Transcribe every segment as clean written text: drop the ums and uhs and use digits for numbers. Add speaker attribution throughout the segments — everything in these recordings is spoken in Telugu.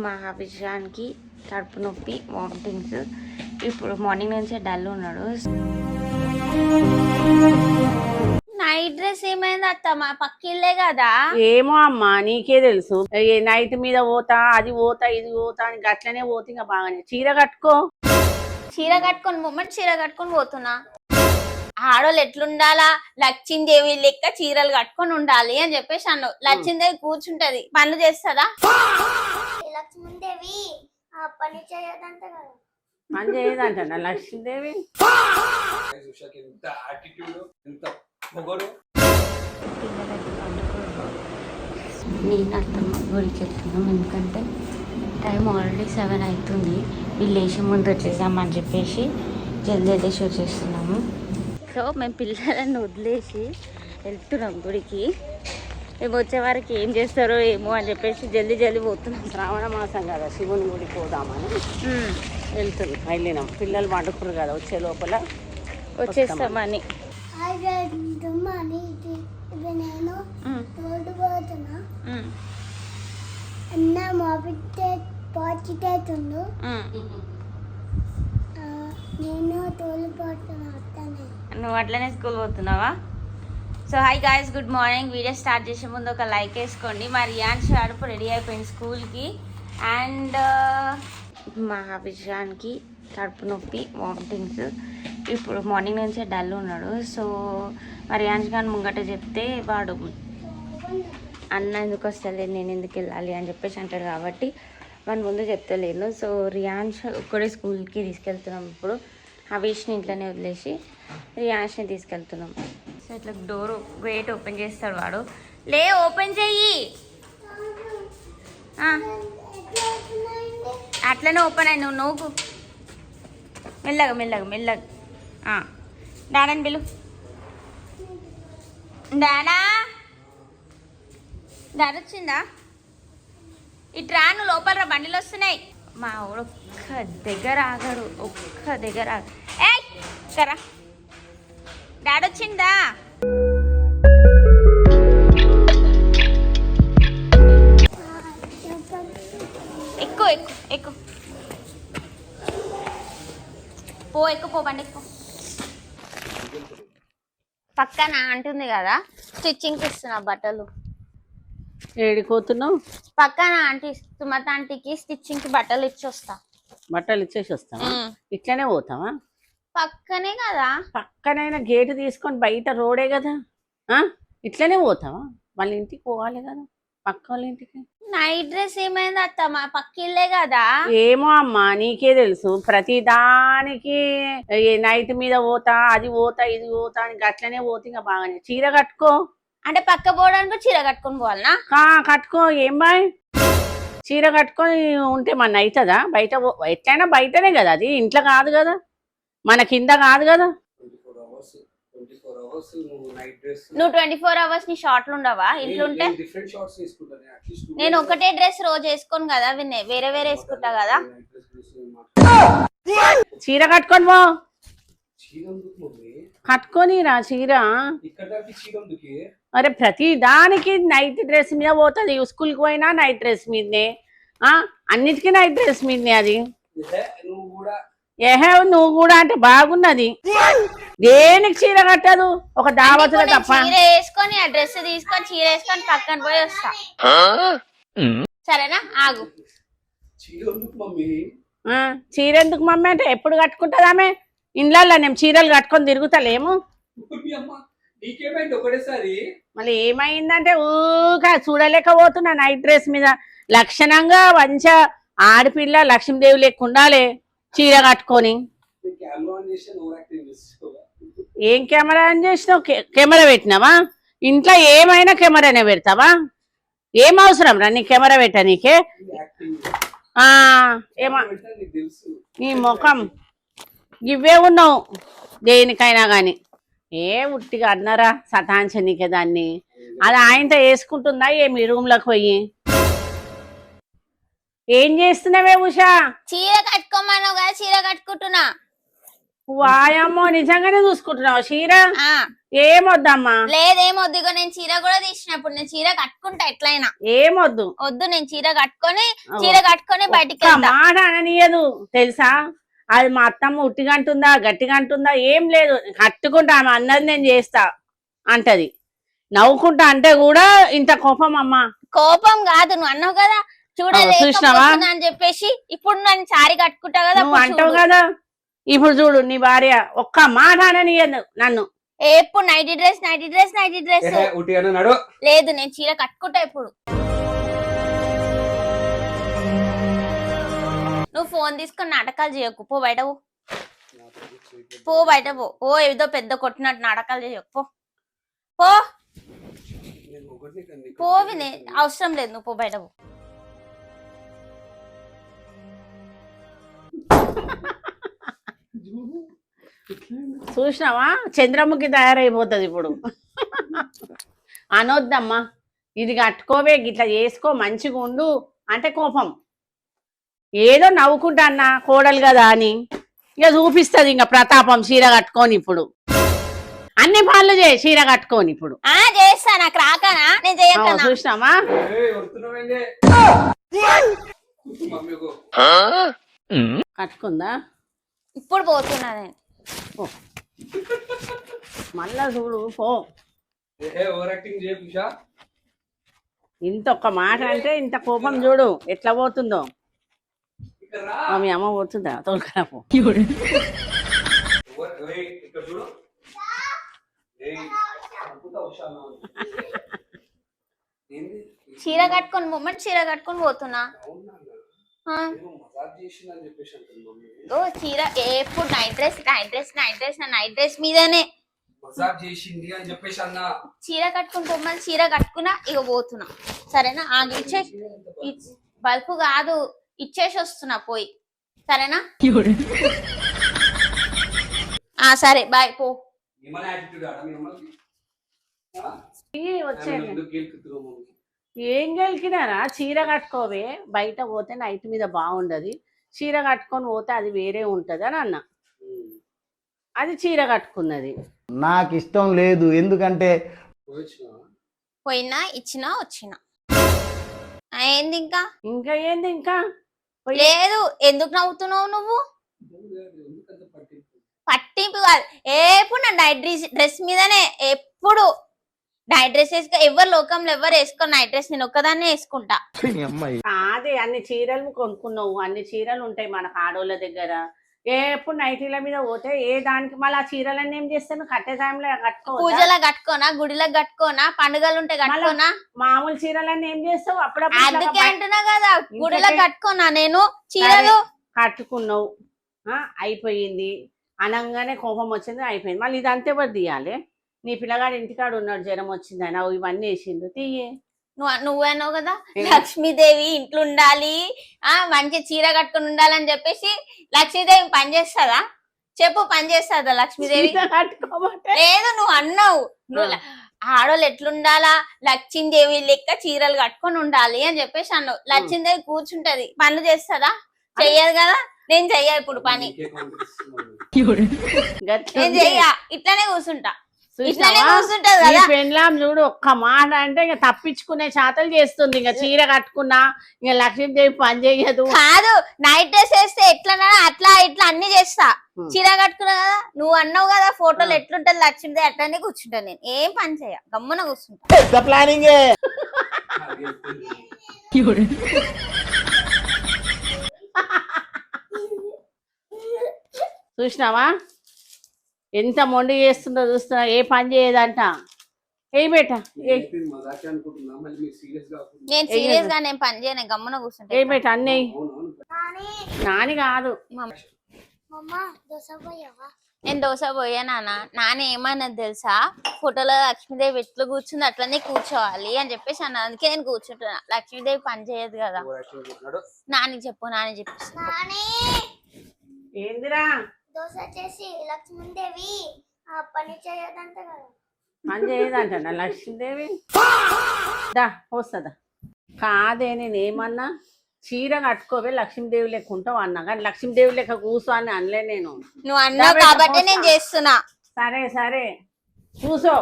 Speaker 1: మా విషయానికి కడుపు నొప్పి, వామిటింగ్స్. ఇప్పుడు మార్నింగ్ నుంచే డల్ ఉన్నాడు. నైట్ డ్రెస్ ఏమైంది అత్త? మా పక్కిళ్ళే కదా.
Speaker 2: ఏమో అమ్మా, నీకే తెలుసు. నైట్ మీద పోతా, అది పోతా, ఇది పోతా అని గట్లనే పోతే ఇంకా బాగానే. చీర కట్టుకో.
Speaker 1: చీర కట్టుకొని మొమెంట్ చీర కట్టుకొని పోతున్నా. ఆడోళ్ళు ఎట్లుండాలా, లక్ష్మీదేవి లెక్క చీరలు కట్టుకొని ఉండాలి అని చెప్పేసి అన్నావు. లక్ష్మీదేవి కూర్చుంటది, పనులు చేస్తుందా?
Speaker 3: లక్ష్మీదేవి పని చేయదంట కదా.
Speaker 2: పని చేయదంట లక్ష్మీదేవి.
Speaker 1: నేను అత్తమ్మ గుడికి వెళ్తున్నాం, ఎందుకంటే టైం ఆల్రెడీ 7 అవుతుంది. వీళ్ళు లేచి ముందు వచ్చేసామని చెప్పేసి జల్దీ వెళ్ళేసి వచ్చేస్తున్నాము. సో మేము పిల్లలను వదిలేసి వెళ్తున్నాం గుడికి. మేము వచ్చే వారికి ఏం చేస్తారో ఏమో అని చెప్పేసి జల్దీ పోతున్నాం.
Speaker 2: శ్రావణ మాసం కదా, శివుని గుడికి పోదామని వెళ్తుంది. వెళ్ళినాం, పిల్లలు వండుకురు కదా, వచ్చే లోపల
Speaker 1: వచ్చేస్తామని.
Speaker 3: నేను తోడుపోతున్నా అన్న మా బిడ్డ పాచిటేతుండు, నేను తోలిపోతున్నా.
Speaker 1: నువ్వు అట్లనే స్కూల్ పోతున్నావా? So hi guys, good morning. Video start చేసే ముందు ఒక లైక్ వేసుకోండి. మా రియాన్స్ అడుపు రెడీ అయిపోయింది స్కూల్కి. అండ్ మా విషయానికి కడుపు నొప్పి, వామిటింగ్స్. ఇప్పుడు మార్నింగ్ నుంచే డల్ ఉన్నాడు. సో మా రియాన్స్ గారిని ముంగట చెప్తే వాడు అన్న ఎందుకు వస్తలేదు, నేను ఎందుకు వెళ్ళాలి అని చెప్పేసి అంటాడు. కాబట్టి వాడి ముందు చెప్తలేను. సో రియాన్స్ ఒక్కడే స్కూల్కి తీసుకెళ్తున్నాం. ఇప్పుడు హవీష్ని ఇంట్లోనే వదిలేసి రియాన్స్ని తీసుకెళ్తున్నాం. సో ఇట్లా డోర్ గేట్ ఓపెన్ చేస్తాడు వాడు. లే, ఓపెన్ చెయ్యి. అట్లనే ఓపెన్ అయ్యి నువ్వు నవ్వు మెల్లగా డాడని పిలు. డాడా వచ్చిందా? ఇట్రా, నువ్వు లోపల బండిలు వస్తున్నాయి. మా ఊడు ఒక్క దగ్గర ఆగాడు. ఏయ్ సరా, డాడీ వచ్చిందా? ఎక్కువ పో బండి ఎక్కువ. పక్కన అంటుంది కదా, స్టిచ్చింగ్కి ఇస్తున్నా బట్టలు.
Speaker 2: ఏడిపోతున్నావు?
Speaker 1: పక్కన ఆంటీ సుమత ఆంటీకి స్టిచ్చింగ్కి బట్టలు ఇచ్చి వస్తా.
Speaker 2: బట్టలు ఇచ్చేసి వస్తావా? ఇట్లనే పోతావా?
Speaker 1: పక్కనే కదా.
Speaker 2: పక్కనైనా గేటు తీసుకొని బయట రోడే కదా, ఇట్లనే పోతావా? వాళ్ళ ఇంటికి పోవాలి కదా, పక్క వాళ్ళ ఇంటికి.
Speaker 1: నైట్ డ్రెస్ ఏమైంది అత్త? మా పక్కిళ్ళే కదా.
Speaker 2: ఏమో అమ్మా, నీకే తెలుసు. ప్రతి దానికి నైట్ మీద పోతా, అది పోతా, ఇది పోతా అని గట్లనే పోతే ఇంకా బాగానే. చీర కట్టుకో.
Speaker 1: అంటే పక్క పోవడానికి చీర కట్టుకొని పోవాలనా?
Speaker 2: కట్టుకో. ఏం బాయ్, చీర కట్టుకొని ఉంటే మన అవుతుందా? బయట ఎట్లయినా బయటనే కదా, అది ఇంట్లో కాదు కదా, మన కింద కాదు కదా.
Speaker 1: నువ్వు 24 hours నీ షార్ట్లు ఉండవా ఇంట్లో ఉంటే? నేను ఒకటే డ్రెస్ రోజు వేసుకోను కదా, వేరే వేసుకుంటా కదా.
Speaker 2: చీర కట్టుకొని పో. కట్టుకొని రా చీర. అరే ప్రతి దానికి నైట్ డ్రెస్ మీద పోతుంది. స్కూల్కి పోయినా నైట్ డ్రెస్ మీదనే, అన్నిటికీ నైట్ డ్రెస్ మీదనే. అది ఏహే నువ్వు కూడా అంటే బాగున్నది. దేనికి చీర కట్టదు, ఒక దావతులో తప్ప.
Speaker 1: చీర వేసుకొని ఆ డ్రెస్ తీసుకొని చీర వేసుకొని పక్కన పోయి వస్తా, సరేనా? ఆగు.
Speaker 2: చీర ఎందుకు మమ్మీ అంటే ఎప్పుడు కట్టుకుంటుంది ఆమె? ఇండ్లల్లో నేను చీరలు కట్టుకొని తిరుగుతలేము. మళ్ళీ ఏమైందంటే ఊగా చూడలేకపోతున్నా నైట్ డ్రెస్ మీద. లక్షణంగా మంచిగా ఆడపిల్ల లక్ష్మీదేవి లెక్క ఉండాలి చీర కట్టుకొని. ఏం కెమెరా ఆన్ చేసినావు? కెమెరా పెట్టినావా? ఇంట్లో ఏమైనా కెమెరానే పెడతావా? ఏం అవసరం రా నీ కెమెరా పెట్టా? నీకే ఏమా నీ ముఖం ఇవే ఉన్నావు దేనికైనా కానీ. ఏ ఉట్టిగా అన్నారా సతాంచనీకే దాన్ని. అది ఆయనతో వేసుకుంటుందా ఏమి రూమ్లోకి పోయి? ఏం చేస్తున్నావే ఉషా?
Speaker 1: చీర కట్టుకోమన్నావు కదా, చీర కట్టుకుంటున్నా.
Speaker 2: వాయమ్మో, నిజంగానే చూసుకుంటున్నావు చీర? ఏమొద్దమ్మా,
Speaker 1: లేదేమొద్దు. ఇగో నేను చీర కూడా తీసినప్పుడు నేను చీర కట్టుకుంటా ఎట్లయినా.
Speaker 2: ఏమొద్దు.
Speaker 1: వద్దు, నేను చీర కట్టుకొని బయటికి వెళ్తా.
Speaker 2: మాట అననీయదు తెలుసా. అది మా అత్తమ్మ ఉట్టిగా అంటుందా గట్టిగా అంటుందా ఏం లేదు, కట్టుకుంటా ఆమె అన్నది నేను చేస్తా అంటది. నవ్వుకుంటా అంటే కూడా ఇంత కోపం అమ్మా.
Speaker 1: కోపం కాదు, నువ్వు అన్నావు కదా
Speaker 2: చూసినావా
Speaker 1: అని చెప్పేసి. ఇప్పుడు నన్ను సారీ కట్టుకుంటా కదా
Speaker 2: నువ్వు అంటావు కదా. ఇప్పుడు చూడు నీ భార్య ఒక్క మాట అననీయదు నన్ను.
Speaker 1: ఎప్పుడు నైటీ డ్రెస్ లేదు, నేను చీర కట్టుకుంటా ఇప్పుడు. నువ్వు ఫోన్ తీసుకొని నాటకాలు చేయకు, పో బయట పో బయట పో. ఓ ఏదో పెద్ద కొట్టినట్టు నాటకాలు చేయకు, పో పో పోవి. అవసరం లేదు, నువ్వు పో బయట పో.
Speaker 2: చూసినావా చంద్రముఖి తయారైపోతుంది ఇప్పుడు. అనొద్దమ్మా, ఇది కట్టుకోవే గిట్లా చేసుకో మంచిగా ఉండు అంటే కోపం. ఏదో నవ్వుకుంటా అన్న కోడలు కదా అని ఇక చూపిస్తుంది ఇంకా ప్రతాపం. చీర కట్టుకొని ఇప్పుడు అన్ని పనులు చేయి, చీర కట్టుకొని ఇప్పుడు
Speaker 1: చేస్తా. నాకు రాకనా, నేను చేయకనా.
Speaker 2: చూసినావా కట్టుకుందా.
Speaker 1: ఇప్పుడు పోతున్నా నేను.
Speaker 2: మళ్ళా చూడు పో. ఇంత ఒక్క మాట అంటే ఇంత కోపం చూడు ఎట్లా పోతుందో. మీ అమ్మ పోతుందా తోలుకరా పో.
Speaker 1: చీర కట్టుకొని మొమెంట్ చీర కట్టుకొని పోతున్నా. ఓ చీర ఎప్పుడు నైట్ డ్రెస్ మీదనే చీర కట్టుకుని పొమ్మని చీర కట్టుకున్నా. ఇక పోతున్నా సరేనా. బల్పు కాదు, ఇచ్చేసి వస్తున్నా పోయి, సరేనా. సరే బాయ్, పో.
Speaker 2: ఏం గెలికినారా, చీర కట్టుకోవే. బయట పోతే నైట్ మీద బాగుండదు, చీర కట్టుకొని పోతే అది వేరే ఉంటది అని అన్న. అది చీర కట్టుకున్నది.
Speaker 4: నాకు ఇష్టం లేదు, ఎందుకంటే
Speaker 1: పోయినా ఇచ్చినా వచ్చినా ఏంది ఇంకా
Speaker 2: ఏంది ఇంకా
Speaker 1: లేదు. ఎందుకు నవ్వుతున్నావు నువ్వు? పట్టింపు కాదు, ఎప్పుడు నా నైట్ డ్రెస్ మీదనే. ఎప్పుడు నైట్ డ్రెస్ వేసుకో. ఎవరు లోకంలో ఎవరు వేసుకో నైట్ డ్రెస్, నేను ఒక్కదాన్నే వేసుకుంటా.
Speaker 2: అదే అన్ని చీరలు కొనుక్కున్నావు, అన్ని చీరలు ఉంటాయి మనకు ఆడోళ్ళ దగ్గర. ఎప్పుడు నైటీల మీద పోతే ఏ దానికి మళ్ళీ ఆ చీరలన్నీ ఏం చేస్తాను, కట్టే టైంలో కట్టుకో.
Speaker 1: పూజలో కట్టుకోనా, గుడిలో కట్టుకోనా, పండుగలు ఉంటే కట్టుకోనా.
Speaker 2: మామూలు చీరలన్నీ ఏం చేస్తావు అప్పుడప్పుడు.
Speaker 1: అందుకే అంటున్నా కదా, గుడిలో కట్టుకోనా నేను చీరలు.
Speaker 2: కట్టుకున్నావు అయిపోయింది, అనంగానే కోపం వచ్చింది అయిపోయింది. మళ్ళీ ఇది అంతే ఎవరు తీయాలి. నీ పిల్లగాడు ఇంటికాడు ఉన్నాడు, జ్వరం వచ్చింది ఆయన ఇవన్నీ వేసిండు తీయే.
Speaker 1: నువ్వేనావు కదా లక్ష్మీదేవి ఇంట్లో ఉండాలి, మంచి చీర కట్టుకుని ఉండాలని చెప్పేసి. లక్ష్మీదేవి పని చేస్తుందా చెప్పు, పని చేస్తుందా లక్ష్మీదేవి? లేదు, నువ్వు అన్నావు ఆడోళ్ళు ఎట్లుండాలా, లక్ష్మీదేవి లెక్క చీరలు కట్టుకొని ఉండాలి అని చెప్పేసి అన్నావు. లక్ష్మీదేవి కూర్చుంటది, పనులు చేస్తుందా? చెయ్యదు కదా. నేను చెయ్య ఇప్పుడు పని, నేను చెయ్య, ఇట్లానే కూర్చుంటా.
Speaker 2: పెండ్లాం చూడు ఒక్క మాట అంటే ఇక తప్పించుకునే శాతలు చేస్తుంది. ఇంకా చీర కట్టుకున్నా ఇంకా లక్ష్మీదేవి పని చెయ్యదు.
Speaker 1: కాదు, నైట్ డ్రెస్ వేస్తే ఎట్లా అట్లా ఇట్లా అన్ని చేస్తా. చీర కట్టుకున్నా కదా, నువ్వు అన్నావు కదా ఫోటోలు ఎట్లుంటది లక్ష్మీదేవి అట్లానే కూర్చుంటా. నేను ఏం పని చేయ, గమ్మున కూర్చుంటా.
Speaker 4: ప్లానింగ్
Speaker 2: చూసినావా ఎంత మొండి చేస్తుందో చూస్తున్నా. ఏ పని చేయదంట. ఏ బేట
Speaker 1: నేను సీరియస్ గా నేను పని చేయను, గమ్మున కూర్చుంటా.
Speaker 2: ఏ బేట అన్నయ్య నాని కాదు.
Speaker 1: నేను దోశ పోయా నాన్న ఏమన్నది తెలుసా, ఫోటోలో లక్ష్మీదేవి ఎట్లు కూర్చుంది అట్లనే కూర్చోవాలి అని చెప్పేసి అన్న. అందుకే నేను కూర్చుంటున్నా. లక్ష్మీదేవి పని చేయదు కదా. నాని చెప్పు, నాని చెప్పేసి.
Speaker 2: ఏందిరా
Speaker 3: దోశ చేసి లక్ష్మీదేవి పని చేయదంట కదా.
Speaker 2: పని చేయదంట లక్ష్మీదేవి. దా వస్తుందా కాదే, నేనేమన్నా చీర కట్టుకోవే లక్ష్మీదేవి లెక్క ఉంటావు అన్నా, కానీ లక్ష్మీదేవి లెక్క కూర్చో అని అనలే నేను.
Speaker 1: నువ్వు అన్నావు కాబట్టి నేను చేస్తున్నా.
Speaker 2: సరే సరే చూసో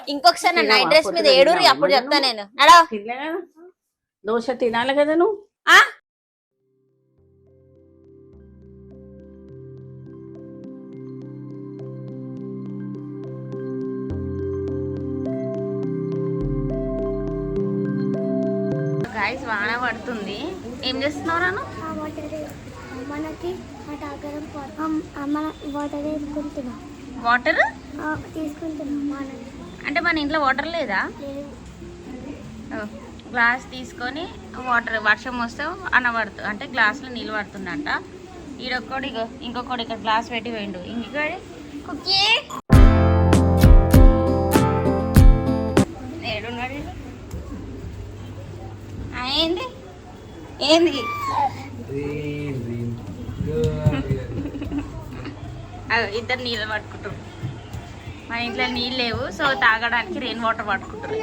Speaker 1: ఇంకొకసారి నా నైట్ డ్రెస్ మీద ఏడురి అప్పుడు చెప్తా నేను నడవ.
Speaker 2: తినలే కదా దోశ తినాలి కదా నువ్వు.
Speaker 1: ఆ? గాయస్ వాన పడుతుంది. ఏం చేస్తున్నావు రాను?
Speaker 3: ఆ వాటర్ మనకి ఆ టాగరం మన వాటర్ వేసుకుంటున్నాం.
Speaker 1: వాటర్
Speaker 3: తీసుకుంటున్నాం మనకి
Speaker 1: అంటే మన ఇంట్లో వాటర్ లేదా?
Speaker 3: లేదు.
Speaker 1: గ్లాస్ తీసుకొని వాటర్ వర్షం వస్తే అనబడుతుంది అంటే గ్లాసులో నీళ్ళు పడుతుందంట. ఈడొక్కడు ఇగో ఇంకొకటి ఇక్కడ గ్లాస్ పెట్టి పోయిండు. ఇంకొకటి కుక్కీ ఏడున్నాడు. ఏంది ఏంది ఇద్దరు నీళ్ళు పట్టుకుంటారు. మన ఇంట్లో నీళ్ళు లేవు, సో తాగడానికి రెయిన్ వాటర్ పట్టుకుంటారు.